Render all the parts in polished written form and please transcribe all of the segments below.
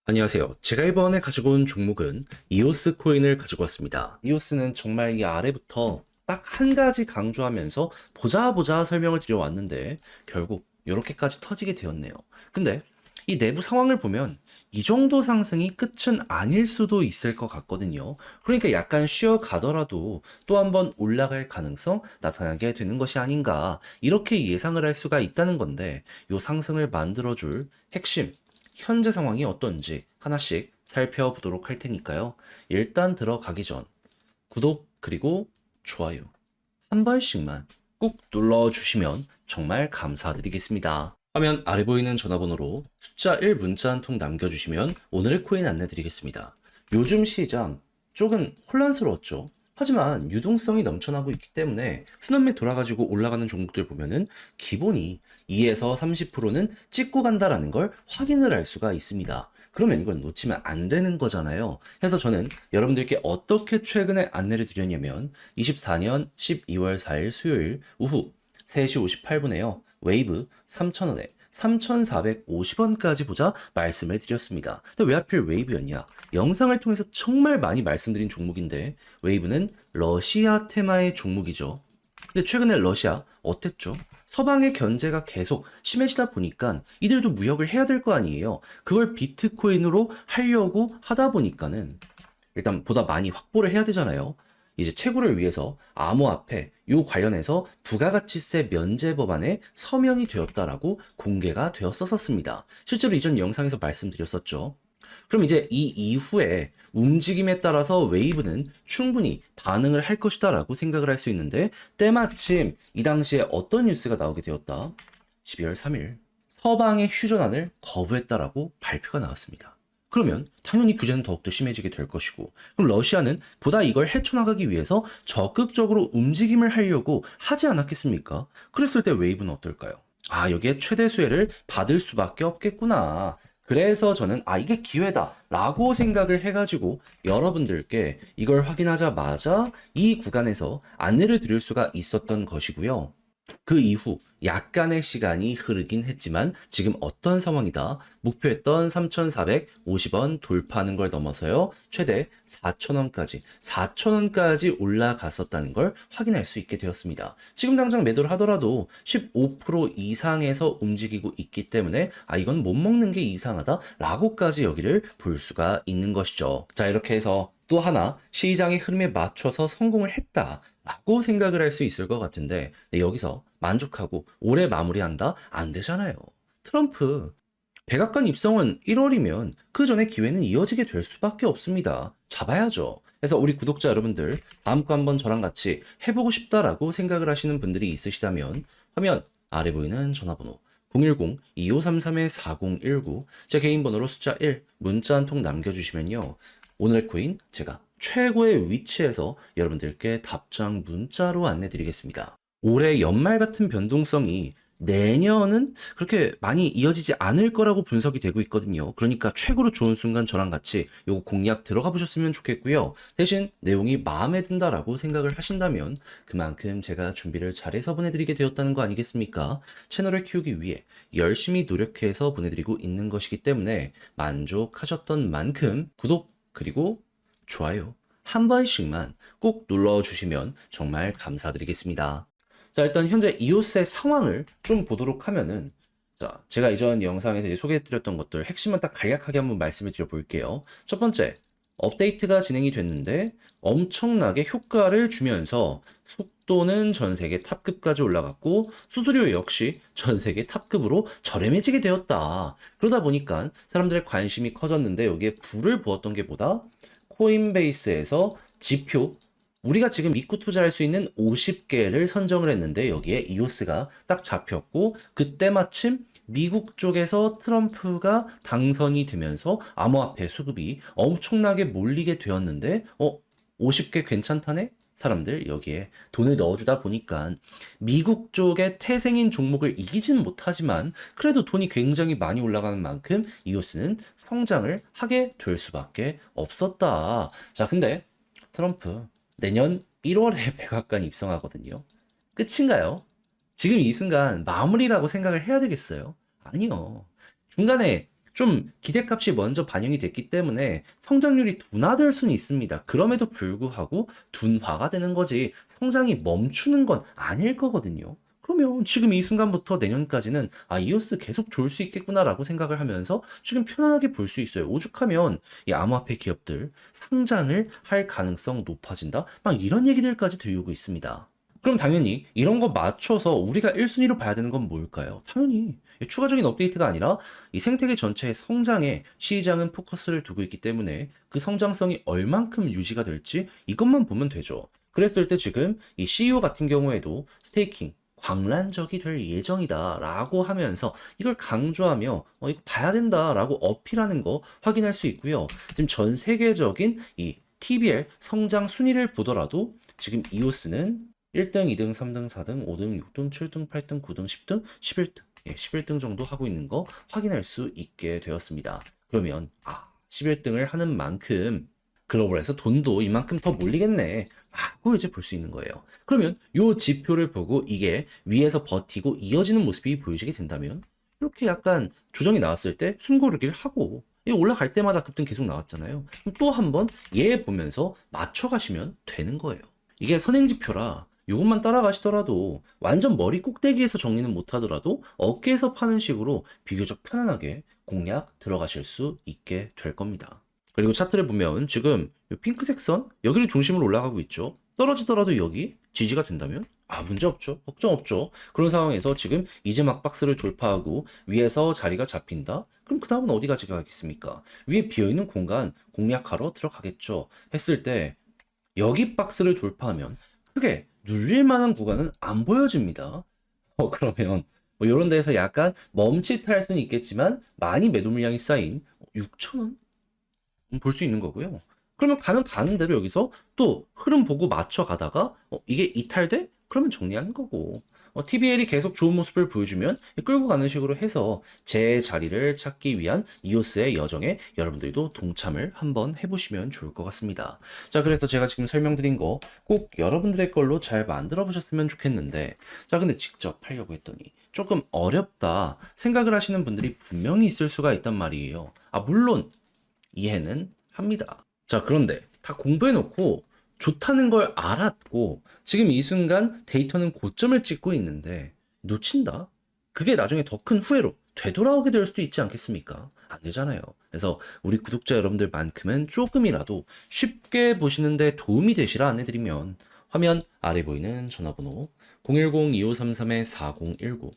안녕하세요. 제가 이번에 가지고 온 종목은 이오스 코인을 가지고 왔습니다. 이오스는 정말 이 아래부터 딱 한 가지 강조하면서 보자 보자 설명을 드려왔는데 결국 이렇게까지 터지게 되었네요. 근데 이 내부 상황을 보면 이 정도 상승이 끝은 아닐 수도 있을 것 같거든요. 그러니까 약간 쉬어가더라도 또 한번 올라갈 가능성 나타나게 되는 것이 아닌가 이렇게 예상을 할 수가 있다는 건데 이 상승을 만들어줄 핵심 현재 상황이 어떤지 하나씩 살펴보도록 할 테니까요. 일단 들어가기 전 구독 그리고 좋아요 한 번씩만 꾹 눌러주시면 정말 감사드리겠습니다. 화면 아래 보이는 전화번호로 숫자 1 문자 한 통 남겨주시면 오늘의 코인 안내드리겠습니다. 요즘 시장 조금 혼란스러웠죠. 하지만 유동성이 넘쳐나고 있기 때문에 순환매 돌아가지고 올라가는 종목들 보면은 기본이 2에서 30%는 찍고 간다라는 걸 확인을 할 수가 있습니다. 그러면 이건 놓치면 안 되는 거잖아요. 그래서 저는 여러분들께 어떻게 최근에 안내를 드렸냐면 24년 12월 4일 수요일 오후 3시 58분에요. 웨이브 3,000원에 3,450원까지 보자 말씀을 드렸습니다. 근데 왜 하필 웨이브였냐? 영상을 통해서 정말 많이 말씀드린 종목인데 웨이브는 러시아 테마의 종목이죠. 근데 최근에 러시아 어땠죠? 서방의 견제가 계속 심해지다 보니까 이들도 무역을 해야 될 거 아니에요. 그걸 비트코인으로 하려고 하다 보니까는 일단 보다 많이 확보를 해야 되잖아요. 이제 채굴을 위해서 암호화폐 요 관련해서 부가가치세 면제 법안에 서명이 되었다라고 공개가 되었었습니다. 실제로 이전 영상에서 말씀드렸었죠. 그럼 이제 이 이후에 움직임에 따라서 웨이브는 충분히 반응을 할 것이다라고 생각을 할 수 있는데 때마침 이 당시에 어떤 뉴스가 나오게 되었다. 12월 3일 서방의 휴전안을 거부했다라고 발표가 나왔습니다. 그러면 당연히 규제는 더욱더 심해지게 될 것이고 그럼 러시아는 보다 이걸 헤쳐나가기 위해서 적극적으로 움직임을 하려고 하지 않았겠습니까? 그랬을 때 웨이브는 어떨까요? 아, 여기에 최대 수혜를 받을 수밖에 없겠구나. 그래서 저는 이게 기회다 라고 생각을 해가지고 여러분들께 이걸 확인하자마자 이 구간에서 안내를 드릴 수가 있었던 것이고요. 그 이후 약간의 시간이 흐르긴 했지만 지금 어떤 상황이다. 목표했던 3,450원 돌파하는 걸 넘어서요. 최대 4,000원까지 올라갔었다는 걸 확인할 수 있게 되었습니다. 지금 당장 매도를 하더라도 15% 이상에서 움직이고 있기 때문에 이건 못 먹는 게 이상하다 라고까지 여기를 볼 수가 있는 것이죠. 자, 이렇게 해서 또 하나 시장의 흐름에 맞춰서 성공을 했다라고 생각을 할 수 있을 것 같은데 여기서 만족하고 올해 마무리한다? 안 되잖아요. 트럼프 백악관 입성은 1월이면 그 전에 기회는 이어지게 될 수밖에 없습니다. 잡아야죠. 그래서 우리 구독자 여러분들 다음 거 한번 저랑 같이 해보고 싶다라고 생각을 하시는 분들이 있으시다면 화면 아래 보이는 전화번호 010-2533-4019 제 개인 번호로 숫자 1 문자 한 통 남겨주시면요. 오늘의 코인 제가 최고의 위치에서 여러분들께 답장 문자로 안내드리겠습니다. 올해 연말 같은 변동성이 내년은 그렇게 많이 이어지지 않을 거라고 분석이 되고 있거든요. 그러니까 최고로 좋은 순간 저랑 같이 요거 공략 들어가 보셨으면 좋겠고요. 대신 내용이 마음에 든다라고 생각을 하신다면 그만큼 제가 준비를 잘해서 보내드리게 되었다는 거 아니겠습니까? 채널을 키우기 위해 열심히 노력해서 보내드리고 있는 것이기 때문에 만족하셨던 만큼 구독 그리고 좋아요 한 번씩만 꼭 눌러주시면 정말 감사드리겠습니다. 자, 일단 현재 이오스의 상황을 좀 보도록 하면은 자, 제가 이전 영상에서 이제 소개해드렸던 것들 핵심만 딱 간략하게 한번 말씀을 드려볼게요. 첫 번째, 업데이트가 진행이 됐는데 엄청나게 효과를 주면서 속도는 전 세계 탑급까지 올라갔고 수수료 역시 전 세계 탑급으로 저렴해지게 되었다. 그러다 보니까 사람들의 관심이 커졌는데 여기에 불을 부었던 게 뭐다? 코인베이스에서 지표 우리가 지금 믿고 투자할 수 있는 50개를 선정을 했는데 여기에 이오스가 딱 잡혔고 그때 마침 미국 쪽에서 트럼프가 당선이 되면서 암호화폐 수급이 엄청나게 몰리게 되었는데 50개 괜찮다네? 사람들 여기에 돈을 넣어주다 보니까 미국 쪽의 태생인 종목을 이기진 못하지만 그래도 돈이 굉장히 많이 올라가는 만큼 이오스는 성장을 하게 될 수밖에 없었다. 자, 근데 트럼프 내년 1월에 백악관 입성하거든요. 끝인가요? 지금 이 순간 마무리라고 생각을 해야 되겠어요? 아니요. 중간에 좀 기대값이 먼저 반영이 됐기 때문에 성장률이 둔화될 수는 있습니다. 그럼에도 불구하고 둔화가 되는 거지 성장이 멈추는 건 아닐 거거든요. 그러면 지금 이 순간부터 내년까지는 이오스 계속 좋을 수 있겠구나라고 생각을 하면서 지금 편안하게 볼 수 있어요. 오죽하면 이 암호화폐 기업들 상장을 할 가능성 높아진다? 막 이런 얘기들까지 들리고 있습니다. 그럼 당연히 이런 거 맞춰서 우리가 1순위로 봐야 되는 건 뭘까요? 당연히 추가적인 업데이트가 아니라 이 생태계 전체의 성장에 시장은 포커스를 두고 있기 때문에 그 성장성이 얼만큼 유지가 될지 이것만 보면 되죠. 그랬을 때 지금 이 CEO 같은 경우에도 스테이킹 광란적이 될 예정이다 라고 하면서 이걸 강조하며 이거 봐야 된다 라고 어필하는 거 확인할 수 있고요. 지금 전 세계적인 이 TBL 성장 순위를 보더라도 지금 이오스는 1등, 2등, 3등, 4등, 5등, 6등, 7등, 8등, 9등, 10등, 11등 11등 정도 하고 있는 거 확인할 수 있게 되었습니다. 그러면 11등을 하는 만큼 글로벌에서 돈도 이만큼 더 몰리겠네 라고 이제 볼 수 있는 거예요. 그러면 이 지표를 보고 이게 위에서 버티고 이어지는 모습이 보여지게 된다면 이렇게 약간 조정이 나왔을 때 숨고르기를 하고 올라갈 때마다 급등 계속 나왔잖아요. 그럼 또 한번 얘 보면서 맞춰가시면 되는 거예요. 이게 선행지표라 이것만 따라가시더라도 완전 머리 꼭대기에서 정리는 못하더라도 어깨에서 파는 식으로 비교적 편안하게 공략 들어가실 수 있게 될 겁니다. 그리고 차트를 보면 지금 이 핑크색 선 여기를 중심으로 올라가고 있죠. 떨어지더라도 여기 지지가 된다면 문제 없죠. 걱정 없죠. 그런 상황에서 지금 이제 막 박스를 돌파하고 위에서 자리가 잡힌다? 그럼 그 다음은 어디 가겠습니까? 위에 비어있는 공간 공략하러 들어가겠죠. 했을 때 여기 박스를 돌파하면 크게 눌릴 만한 구간은 안 보여집니다. 그러면 뭐 이런 데서 약간 멈칫할 수는 있겠지만 많이 매도 물량이 쌓인 6,000원 볼 수 있는 거고요. 그러면 가는 대로 여기서 또 흐름 보고 맞춰 가다가 이게 이탈돼? 그러면 정리하는 거고. TBL이 계속 좋은 모습을 보여주면 끌고 가는 식으로 해서 제 자리를 찾기 위한 이오스의 여정에 여러분들도 동참을 한번 해보시면 좋을 것 같습니다. 자, 그래서 제가 지금 설명드린 거 꼭 여러분들의 걸로 잘 만들어 보셨으면 좋겠는데, 자, 근데 직접 하려고 했더니 조금 어렵다 생각을 하시는 분들이 분명히 있을 수가 있단 말이에요. 물론 이해는 합니다. 자, 그런데 다 공부해놓고 좋다는 걸 알았고 지금 이 순간 데이터는 고점을 찍고 있는데 놓친다? 그게 나중에 더 큰 후회로 되돌아오게 될 수도 있지 않겠습니까? 안 되잖아요. 그래서 우리 구독자 여러분들만큼은 조금이라도 쉽게 보시는데 도움이 되시라 안내드리면 화면 아래 보이는 전화번호 010-2533-4019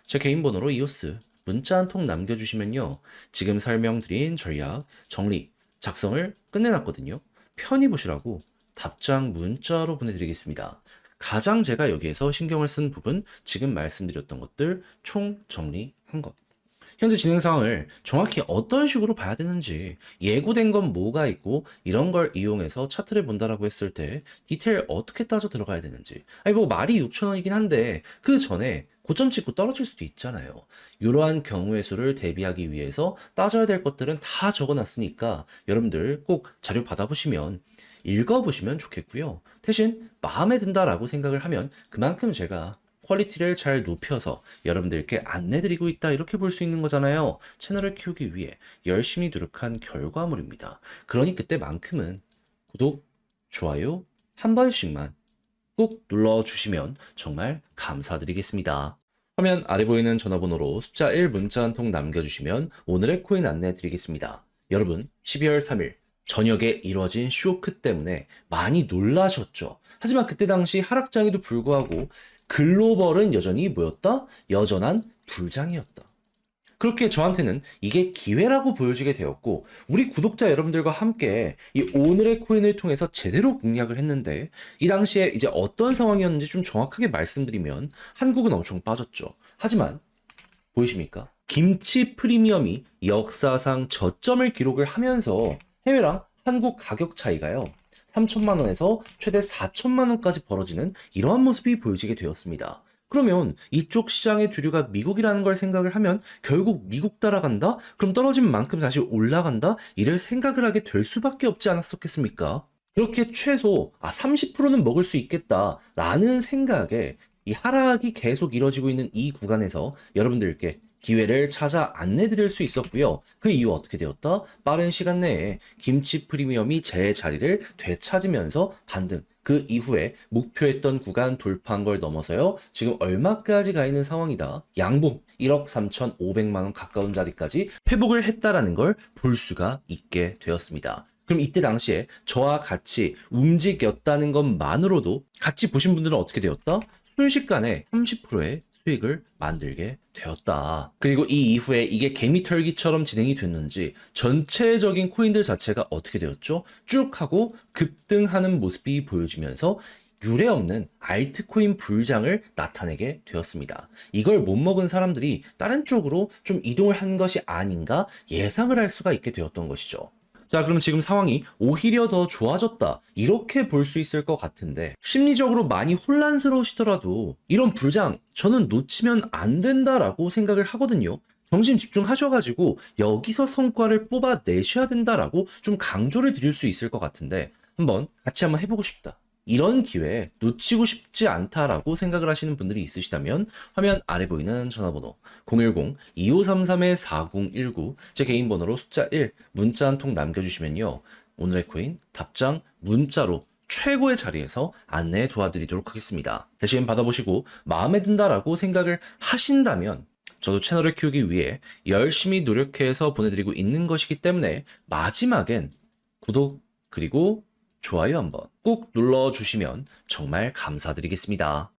제 개인 번호로 이오스 문자 한 통 남겨주시면요. 지금 설명드린 전략, 정리, 작성을 끝내놨거든요. 편히 보시라고 답장 문자로 보내드리겠습니다. 가장 제가 여기에서 신경을 쓴 부분, 지금 말씀드렸던 것들 총 정리한 것. 현재 진행 상황을 정확히 어떤 식으로 봐야 되는지, 예고된 건 뭐가 있고 이런 걸 이용해서 차트를 본다라고 했을 때 디테일 어떻게 따져 들어가야 되는지. 뭐 말이 6,000원이긴 한데 그 전에 고점 찍고 떨어질 수도 있잖아요. 이러한 경우의 수를 대비하기 위해서 따져야 될 것들은 다 적어놨으니까 여러분들 꼭 자료 받아보시면 읽어보시면 좋겠고요. 대신 마음에 든다라고 생각을 하면 그만큼 제가 퀄리티를 잘 높여서 여러분들께 안내드리고 있다 이렇게 볼 수 있는 거잖아요. 채널을 키우기 위해 열심히 노력한 결과물입니다. 그러니 그때만큼은 구독, 좋아요 한 번씩만 꼭 눌러주시면 정말 감사드리겠습니다. 화면 아래 보이는 전화번호로 숫자 1 문자 한 통 남겨주시면 오늘의 코인 안내 드리겠습니다. 여러분 12월 3일 저녁에 이뤄진 쇼크 때문에 많이 놀라셨죠. 하지만 그때 당시 하락장에도 불구하고 글로벌은 여전히 뭐였다? 여전한 불장이었다. 그렇게 저한테는 이게 기회라고 보여지게 되었고 우리 구독자 여러분들과 함께 이 오늘의 코인을 통해서 제대로 공략을 했는데 이 당시에 이제 어떤 상황이었는지 좀 정확하게 말씀드리면 한국은 엄청 빠졌죠. 하지만 보이십니까? 김치 프리미엄이 역사상 저점을 기록을 하면서 해외랑 한국 가격 차이가요. 3천만 원에서 최대 4천만 원까지 벌어지는 이러한 모습이 보여지게 되었습니다. 그러면 이쪽 시장의 주류가 미국이라는 걸 생각을 하면 결국 미국 따라간다? 그럼 떨어진 만큼 다시 올라간다? 이를 생각을 하게 될 수밖에 없지 않았었겠습니까? 그렇게 최소 30%는 먹을 수 있겠다라는 생각에 이 하락이 계속 이뤄지고 있는 이 구간에서 여러분들께 기회를 찾아 안내드릴 수 있었고요. 그 이후 어떻게 되었다? 빠른 시간 내에 김치 프리미엄이 제 자리를 되찾으면서 반등. 그 이후에 목표했던 구간 돌파한 걸 넘어서요. 지금 얼마까지 가 있는 상황이다. 양봉 1억 3,500만 원 가까운 자리까지 회복을 했다라는 걸 볼 수가 있게 되었습니다. 그럼 이때 당시에 저와 같이 움직였다는 것만으로도 같이 보신 분들은 어떻게 되었다? 순식간에 30%의 수익을 만들게 되었다. 그리고 이 이후에 이게 개미털기처럼 진행이 됐는지 전체적인 코인들 자체가 어떻게 되었죠? 쭉 하고 급등하는 모습이 보여지면서 유례없는 알트코인 불장을 나타내게 되었습니다. 이걸 못 먹은 사람들이 다른 쪽으로 좀 이동을 한 것이 아닌가 예상을 할 수가 있게 되었던 것이죠. 자, 그럼 지금 상황이 오히려 더 좋아졌다. 이렇게 볼 수 있을 것 같은데, 심리적으로 많이 혼란스러우시더라도, 이런 불장, 저는 놓치면 안 된다라고 생각을 하거든요. 정신 집중하셔가지고, 여기서 성과를 뽑아내셔야 된다라고 좀 강조를 드릴 수 있을 것 같은데, 같이 한번 해보고 싶다. 이런 기회 놓치고 싶지 않다라고 생각을 하시는 분들이 있으시다면 화면 아래 보이는 전화번호 010-2533-4019 제 개인 번호로 숫자 1 문자 한 통 남겨주시면요. 오늘의 코인 답장 문자로 최고의 자리에서 안내 도와드리도록 하겠습니다. 대신 받아보시고 마음에 든다라고 생각을 하신다면 저도 채널을 키우기 위해 열심히 노력해서 보내드리고 있는 것이기 때문에 마지막엔 구독 그리고 좋아요 한번 꾹 눌러주시면 정말 감사드리겠습니다.